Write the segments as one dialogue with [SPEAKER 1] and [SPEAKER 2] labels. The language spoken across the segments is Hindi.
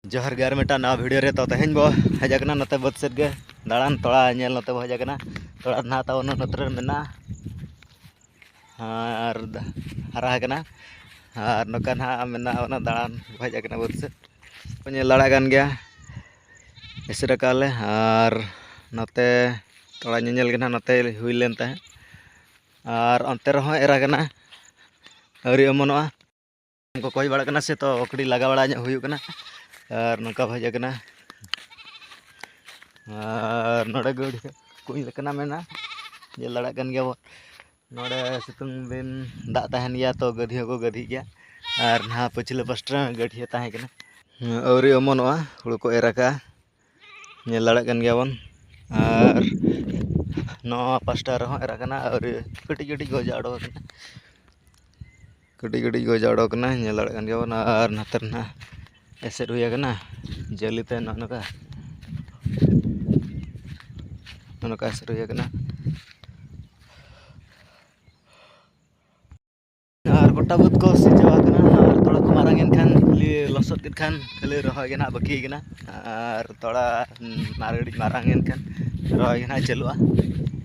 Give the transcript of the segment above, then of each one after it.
[SPEAKER 1] जोहर गे मेटा नवा वीडियो रे तो तेहें बो हजना नते बद सेट गे दाड़ान तोड़ा नेल नते बो हजना तोड़ा ना ताव नत्र मेना और हरा हकना और नोका ना मेना ओना दाड़ान हजना बद सेट को लड़ा गान गया एसर काले और नते तोड़ा नेल गे ना नते हुई लेन तहे और अंते रहो एरा गना अवरी अमनोआ को कोई बड़ा कना से तो ओकड़ी लगा बड़ा हुई कना और नौका भजगना और नोड़े गड़ी कुछ लेकना मेना ये लड़ा गन गया वो नोड़े सितुंग दिन दाग तहन गया तो गधी को गधी गया और ना पछले पस्टर गढ़िया तहे कना अवरी अमनोआ हुड़ू को एराका ये लड़ा गन गया बन और नवा पास्टा रहो एराकना और कटी कटी गजाड़ो कना कटी कटी गजाड़ो कना ये लड़ा गन गया बन और नतर ना एसेट हुई कना जलीते नौका नौका एसेट हुई कना और गोटा बुत को सिजवा कना और थोड़ा को मारांग खान खाली लसत के खान खाली रहोय गना बाकी गना और थोड़ा मारगड़ी मारांग खान रहोय गना चलुआ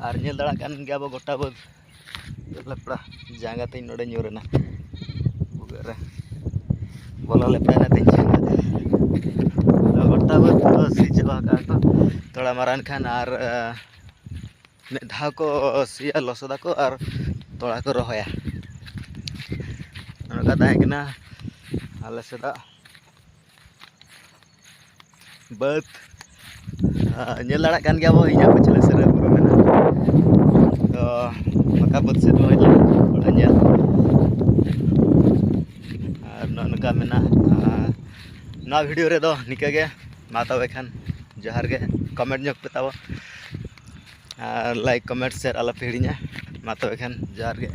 [SPEAKER 1] और नेल दड़ा कान गया बो गोटा बुत लपड़ा जांगा तीन नोडे न्यूरना बुगरे बोला लेपड़ा तीन गोटा बुत को सिजवा का तो थोड़ा मारान खान और मेधा को सिया लसदा को और थोड़ा को रहोया कना आले सेदा बत नेल लड़ा कान गया बो इना पछले सरे पुरो मेना तो मका बत से तो बड़ा नेल और ननका मेना ना वीडियो रे दो निका गे मा तबे खान जोहार गे कमेंट ñok पे ताबो लाइक कमेंट शेयर आला पे हिड़िया मा तबे खान जोहार गे।